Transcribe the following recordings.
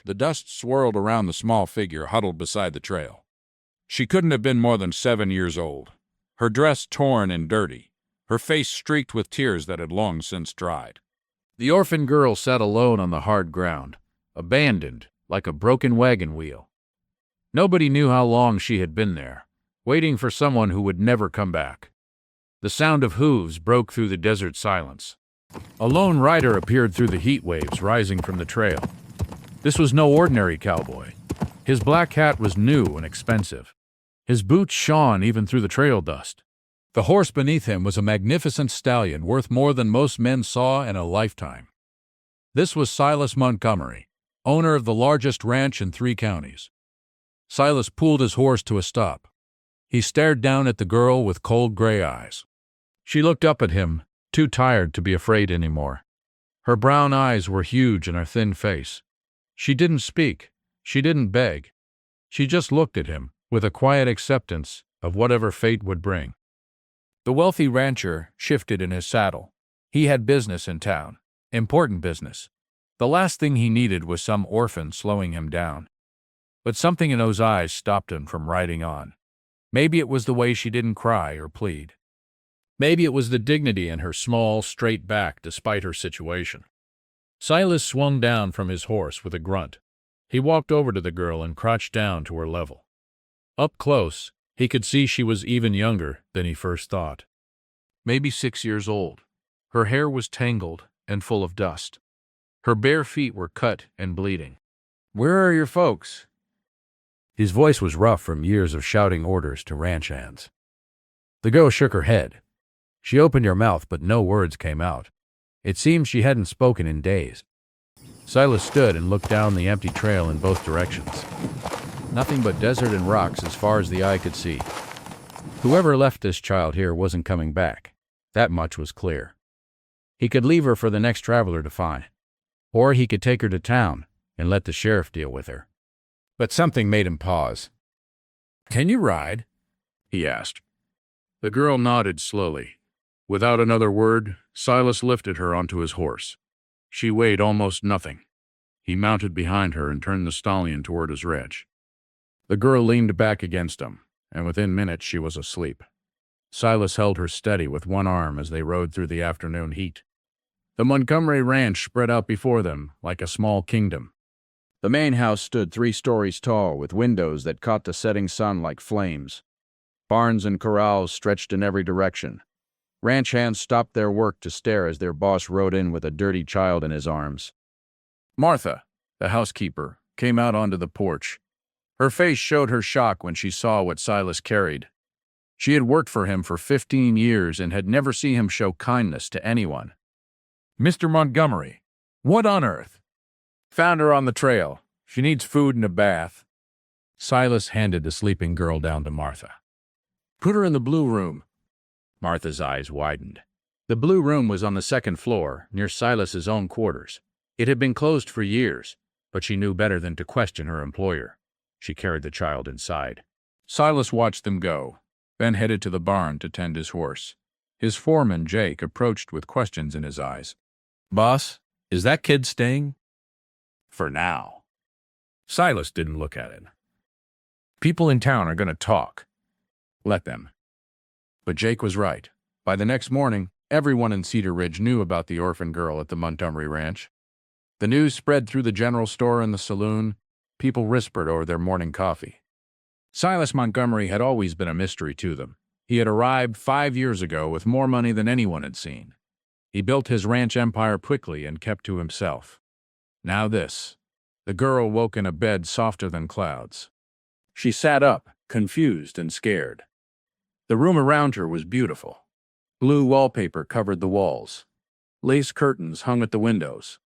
The dust swirled around the small figure huddled beside the trail. She couldn't have been more than 7 years old. Her dress torn and dirty, her face streaked with tears that had long since dried. The orphan girl sat alone on the hard ground, abandoned, like a broken wagon wheel. Nobody knew how long she had been there, waiting for someone who would never come back. The sound of hooves broke through the desert silence. A lone rider appeared through the heat waves rising from the trail. This was no ordinary cowboy. His black hat was new and expensive. His boots shone even through the trail dust. The horse beneath him was a magnificent stallion worth more than most men saw in a lifetime. This was Silas Montgomery, owner of the largest ranch in 3 counties. Silas pulled his horse to a stop. He stared down at the girl with cold gray eyes. She looked up at him, too tired to be afraid anymore. Her brown eyes were huge in her thin face. She didn't speak. She didn't beg. She just looked at him, with a quiet acceptance of whatever fate would bring. The wealthy rancher shifted in his saddle. He had business in town, important business. The last thing he needed was some orphan slowing him down. But something in those eyes stopped him from riding on. Maybe it was the way she didn't cry or plead. Maybe it was the dignity in her small, straight back despite her situation. Silas swung down from his horse with a grunt. He walked over to the girl and crouched down to her level. Up close, he could see she was even younger than he first thought. Maybe 6 years old. Her hair was tangled and full of dust. Her bare feet were cut and bleeding. "Where are your folks?" His voice was rough from years of shouting orders to ranch hands. The girl shook her head. She opened her mouth, but no words came out. It seemed she hadn't spoken in days. Silas stood and looked down the empty trail in both directions. Nothing but desert and rocks as far as the eye could see. Whoever left this child here wasn't coming back. That much was clear. He could leave her for the next traveler to find. Or he could take her to town and let the sheriff deal with her. But something made him pause. "Can you ride?" he asked. The girl nodded slowly. Without another word, Silas lifted her onto his horse. She weighed almost nothing. He mounted behind her and turned the stallion toward his ranch. The girl leaned back against him, and within minutes she was asleep. Silas held her steady with one arm as they rode through the afternoon heat. The Montgomery ranch spread out before them like a small kingdom. The main house stood 3 stories tall with windows that caught the setting sun like flames. Barns and corrals stretched in every direction. Ranch hands stopped their work to stare as their boss rode in with a dirty child in his arms. Martha, the housekeeper, came out onto the porch. Her face showed her shock when she saw what Silas carried. She had worked for him for 15 years and had never seen him show kindness to anyone. "Mr. Montgomery, what on earth?" "Found her on the trail. She needs food and a bath." Silas handed the sleeping girl down to Martha. "Put her in the blue room." Martha's eyes widened. The blue room was on the 2nd floor, near Silas's own quarters. It had been closed for years, but she knew better than to question her employer. She carried the child inside. Silas watched them go, then headed to the barn to tend his horse. His foreman, Jake, approached with questions in his eyes. "Boss, is that kid staying?" "For now." Silas didn't look at it. "People in town are going to talk. Let them." But Jake was right. By the next morning, everyone in Cedar Ridge knew about the orphan girl at the Montgomery Ranch. The news spread through the general store and the saloon. People whispered over their morning coffee. Silas Montgomery had always been a mystery to them. He had arrived 5 years ago with more money than anyone had seen. He built his ranch empire quickly and kept to himself. Now this. The girl woke in a bed softer than clouds. She sat up, confused and scared. The room around her was beautiful. Blue wallpaper covered the walls. Lace curtains hung at the windows.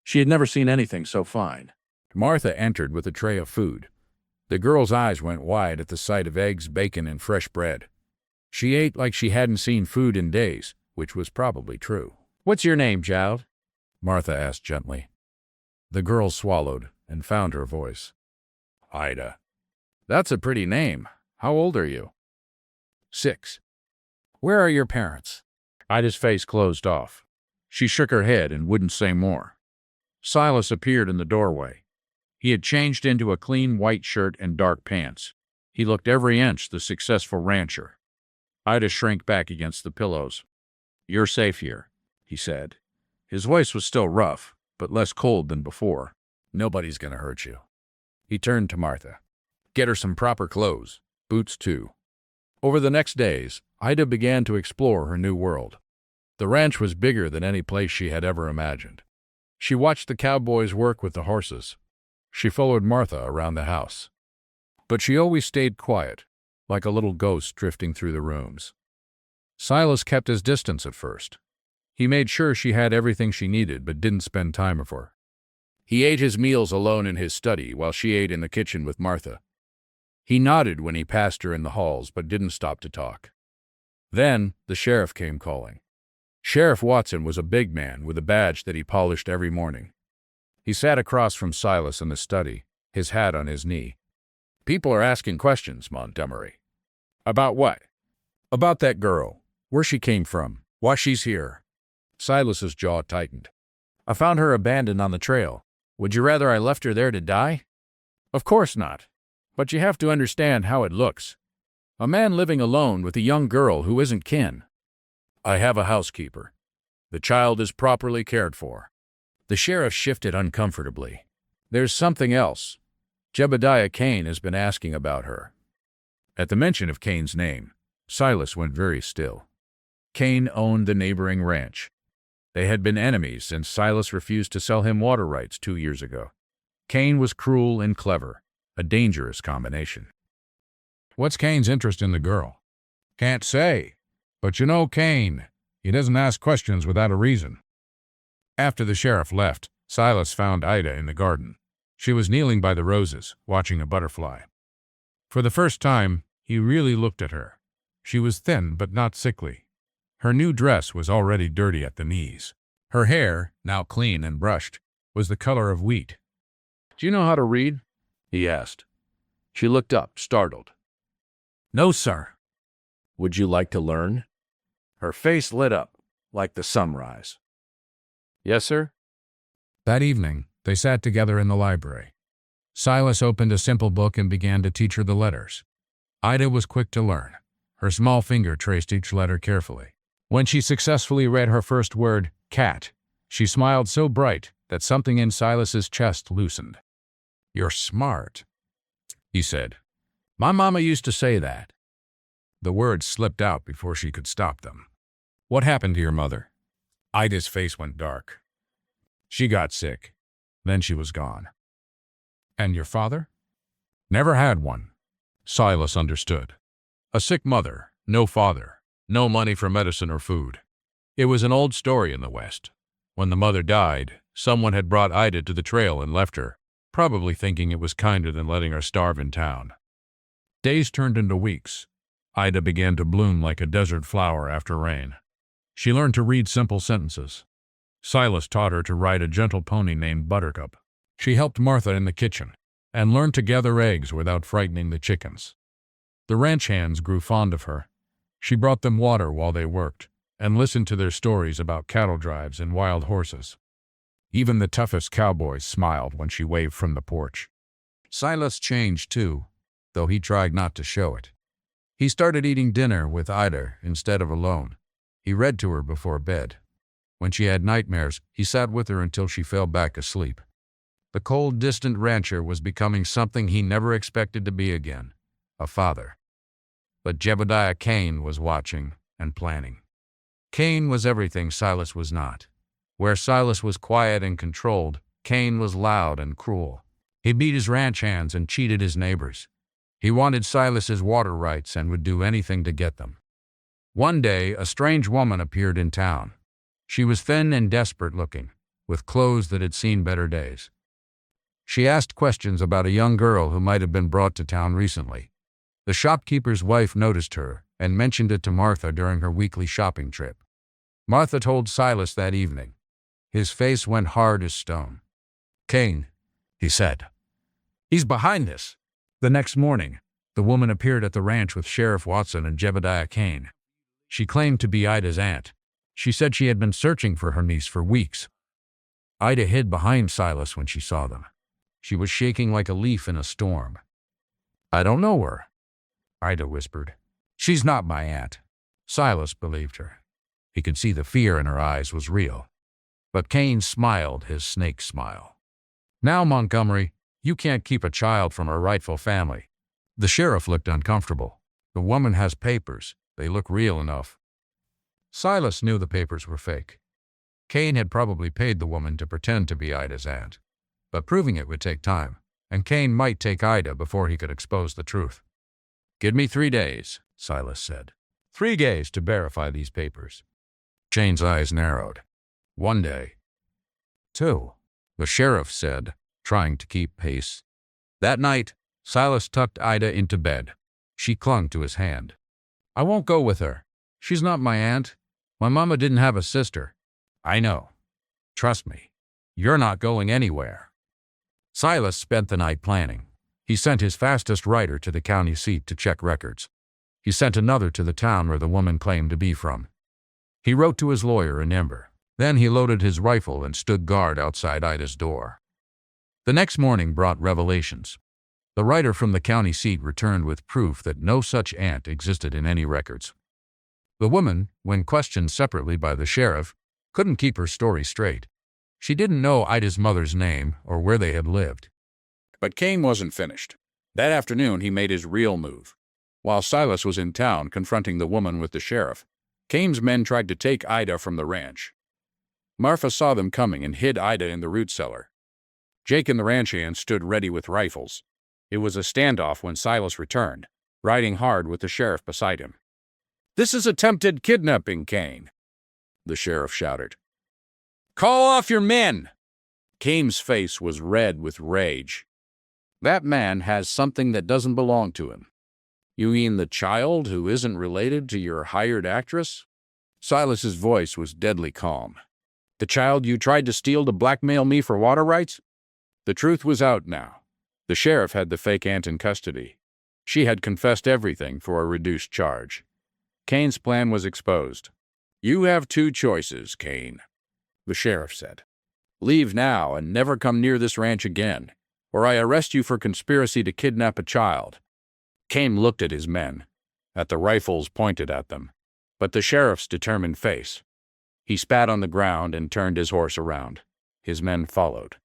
She had never seen anything so fine. Martha entered with a tray of food. The girl's eyes went wide at the sight of eggs, bacon, and fresh bread. She ate like she hadn't seen food in days, which was probably true. "What's your name, child?" Martha asked gently. The girl swallowed and found her voice. "Ida." "That's a pretty name. How old are you?" 6. "Where are your parents?" Ida's face closed off. She shook her head and wouldn't say more. Silas appeared in the doorway. He had changed into a clean white shirt and dark pants. He looked every inch the successful rancher. Ida shrank back against the pillows. "You're safe here," he said. His voice was still rough, but less cold than before. "Nobody's gonna hurt you." He turned to Martha. "Get her some proper clothes, boots too." Over the next days, Ida began to explore her new world. The ranch was bigger than any place she had ever imagined. She watched the cowboys work with the horses. She followed Martha around the house. But she always stayed quiet, like a little ghost drifting through the rooms. Silas kept his distance at first. He made sure she had everything she needed but didn't spend time with her. He ate his meals alone in his study while she ate in the kitchen with Martha. He nodded when he passed her in the halls but didn't stop to talk. Then the sheriff came calling. Sheriff Watson was a big man with a badge that he polished every morning. He sat across from Silas in the study, his hat on his knee. "People are asking questions, Montgomery." "About what?" "About that girl, where she came from, why she's here." Silas's jaw tightened. "I found her abandoned on the trail. Would you rather I left her there to die?" "Of course not. But you have to understand how it looks. A man living alone with a young girl who isn't kin." "I have a housekeeper. The child is properly cared for." The sheriff shifted uncomfortably. "There's something else. Jebediah Kane has been asking about her." At the mention of Kane's name, Silas went very still. Kane owned the neighboring ranch. They had been enemies since Silas refused to sell him water rights 2 years ago. Kane was cruel and clever, a dangerous combination. "What's Kane's interest in the girl?" "Can't say. But you know Kane. He doesn't ask questions without a reason." After the sheriff left, Silas found Ida in the garden. She was kneeling by the roses, watching a butterfly. For the first time, he really looked at her. She was thin but not sickly. Her new dress was already dirty at the knees. Her hair, now clean and brushed, was the color of wheat. "Do you know how to read?" he asked. She looked up, startled. "No, sir." "Would you like to learn?" Her face lit up, like the sunrise. "Yes, sir." That evening, they sat together in the library. Silas opened a simple book and began to teach her the letters. Ida was quick to learn. Her small finger traced each letter carefully. When she successfully read her first word, cat, she smiled so bright that something in Silas's chest loosened. "You're smart," he said. "My mama used to say that." The words slipped out before she could stop them. "What happened to your mother?" Ida's face went dark. "She got sick. Then she was gone." "And your father?" "Never had one." Silas understood. A sick mother, no father, no money for medicine or food. It was an old story in the West. When the mother died, someone had brought Ida to the trail and left her, probably thinking it was kinder than letting her starve in town. Days turned into weeks. Ida began to bloom like a desert flower after rain. She learned to read simple sentences. Silas taught her to ride a gentle pony named Buttercup. She helped Martha in the kitchen and learned to gather eggs without frightening the chickens. The ranch hands grew fond of her. She brought them water while they worked and listened to their stories about cattle drives and wild horses. Even the toughest cowboys smiled when she waved from the porch. Silas changed too, though he tried not to show it. He started eating dinner with Ida instead of alone. He read to her before bed. When she had nightmares, he sat with her until she fell back asleep. The cold, distant rancher was becoming something he never expected to be again, a father. But Jebediah Kane was watching and planning. Kane was everything Silas was not. Where Silas was quiet and controlled, Kane was loud and cruel. He beat his ranch hands and cheated his neighbors. He wanted Silas's water rights and would do anything to get them. One day, a strange woman appeared in town. She was thin and desperate looking, with clothes that had seen better days. She asked questions about a young girl who might have been brought to town recently. The shopkeeper's wife noticed her and mentioned it to Martha during her weekly shopping trip. Martha told Silas that evening. His face went hard as stone. "Kane," he said. "He's behind this." The next morning, the woman appeared at the ranch with Sheriff Watson and Jebediah Kane. She claimed to be Ida's aunt. She said she had been searching for her niece for weeks. Ida hid behind Silas when she saw them. She was shaking like a leaf in a storm. "I don't know her," Ida whispered. "She's not my aunt." Silas believed her. He could see the fear in her eyes was real. But Kane smiled his snake smile. "Now, Montgomery, you can't keep a child from her rightful family." The sheriff looked uncomfortable. "The woman has papers. They look real enough." Silas knew the papers were fake. Kane had probably paid the woman to pretend to be Ida's aunt. But proving it would take time, and Kane might take Ida before he could expose the truth. "Give me 3 days," Silas said. 3 days to verify these papers. Kane's eyes narrowed. 1 day. 2, the sheriff said, trying to keep pace. That night, Silas tucked Ida into bed. She clung to his hand. "I won't go with her. She's not my aunt. My mama didn't have a sister." "I know. Trust me. You're not going anywhere." Silas spent the night planning. He sent his fastest writer to the county seat to check records. He sent another to the town where the woman claimed to be from. He wrote to his lawyer in Ember. Then he loaded his rifle and stood guard outside Ida's door. The next morning brought revelations. The writer from the county seat returned with proof that no such aunt existed in any records. The woman, when questioned separately by the sheriff, couldn't keep her story straight. She didn't know Ida's mother's name or where they had lived. But Kane wasn't finished. That afternoon he made his real move. While Silas was in town confronting the woman with the sheriff, Kane's men tried to take Ida from the ranch. Marfa saw them coming and hid Ida in the root cellar. Jake and the ranch hands stood ready with rifles. It was a standoff when Silas returned, riding hard with the sheriff beside him. "This is attempted kidnapping, Kane," the sheriff shouted. "Call off your men!" Kane's face was red with rage. "That man has something that doesn't belong to him." "You mean the child who isn't related to your hired actress?" Silas's voice was deadly calm. "The child you tried to steal to blackmail me for water rights?" The truth was out now. The sheriff had the fake aunt in custody. She had confessed everything for a reduced charge. Kane's plan was exposed. "You have 2 choices, Kane," the sheriff said. "Leave now and never come near this ranch again, or I arrest you for conspiracy to kidnap a child." Kane looked at his men, at the rifles pointed at them, but the sheriff's determined face. He spat on the ground and turned his horse around. His men followed.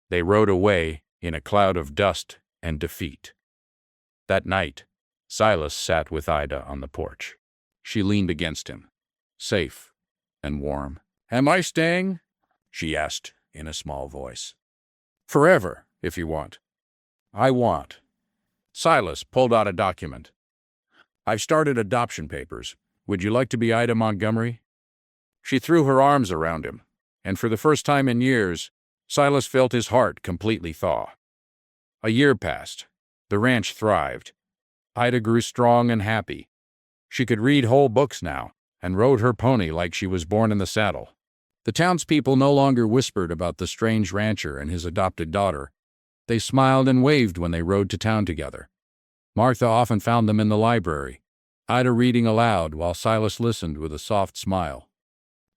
They rode away in a cloud of dust and defeat. That night, Silas sat with Ida on the porch. She leaned against him, safe and warm. "Am I staying?" she asked in a small voice. "Forever, if you want." "I want." Silas pulled out a document. "I've started adoption papers. Would you like to be Ida Montgomery?" She threw her arms around him, and for the first time in years, Silas felt his heart completely thaw. A year passed. The ranch thrived. Ida grew strong and happy. She could read whole books now, and rode her pony like she was born in the saddle. The townspeople no longer whispered about the strange rancher and his adopted daughter. They smiled and waved when they rode to town together. Martha often found them in the library, Ida reading aloud while Silas listened with a soft smile.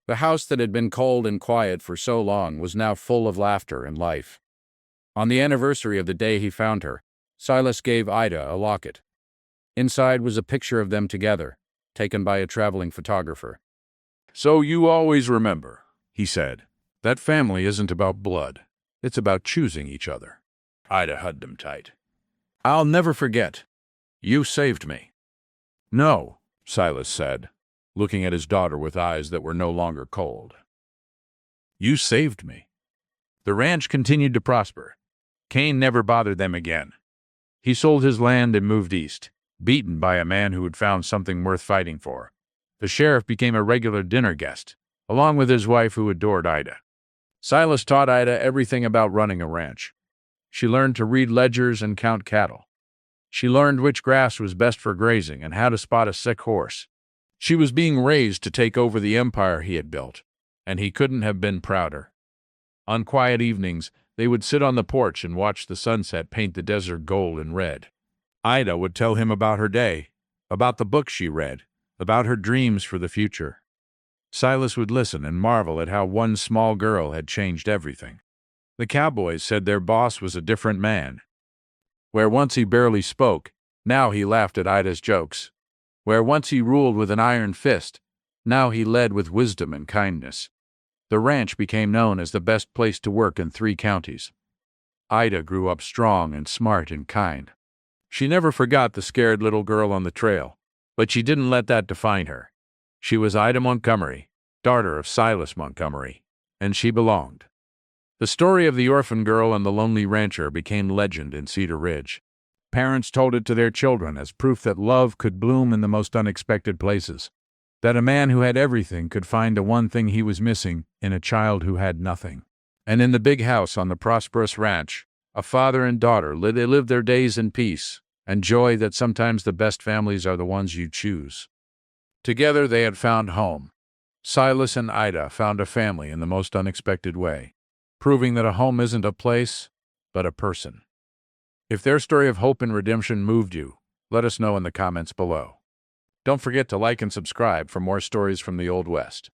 The house that had been cold and quiet for so long was now full of laughter and life. On the anniversary of the day he found her, Silas gave Ida a locket. Inside was a picture of them together, taken by a traveling photographer. "So you always remember," he said, "that family isn't about blood. It's about choosing each other." Ida hugged him tight. "I'll never forget. You saved me." "No," Silas said, looking at his daughter with eyes that were no longer cold. "You saved me." The ranch continued to prosper. Kane never bothered them again. He sold his land and moved east, beaten by a man who had found something worth fighting for. The sheriff became a regular dinner guest, along with his wife who adored Ida. Silas taught Ida everything about running a ranch. She learned to read ledgers and count cattle. She learned which grass was best for grazing and how to spot a sick horse. She was being raised to take over the empire he had built, and he couldn't have been prouder. On quiet evenings, they would sit on the porch and watch the sunset paint the desert gold and red. Ida would tell him about her day, about the books she read, about her dreams for the future. Silas would listen and marvel at how one small girl had changed everything. The cowboys said their boss was a different man. Where once he barely spoke, now he laughed at Ida's jokes. Where once he ruled with an iron fist, now he led with wisdom and kindness. The ranch became known as the best place to work in 3 counties. Ida grew up strong and smart and kind. She never forgot the scared little girl on the trail, but she didn't let that define her. She was Ida Montgomery, daughter of Silas Montgomery, and she belonged. The story of the orphan girl and the lonely rancher became legend in Cedar Ridge. Parents told it to their children as proof that love could bloom in the most unexpected places, that a man who had everything could find the one thing he was missing in a child who had nothing. And in the big house on the prosperous ranch, a father and daughter lived their days in peace and joy that sometimes the best families are the ones you choose. Together they had found home. Silas and Ida found a family in the most unexpected way, proving that a home isn't a place, but a person. If their story of hope and redemption moved you, let us know in the comments below. Don't forget to like and subscribe for more stories from the Old West.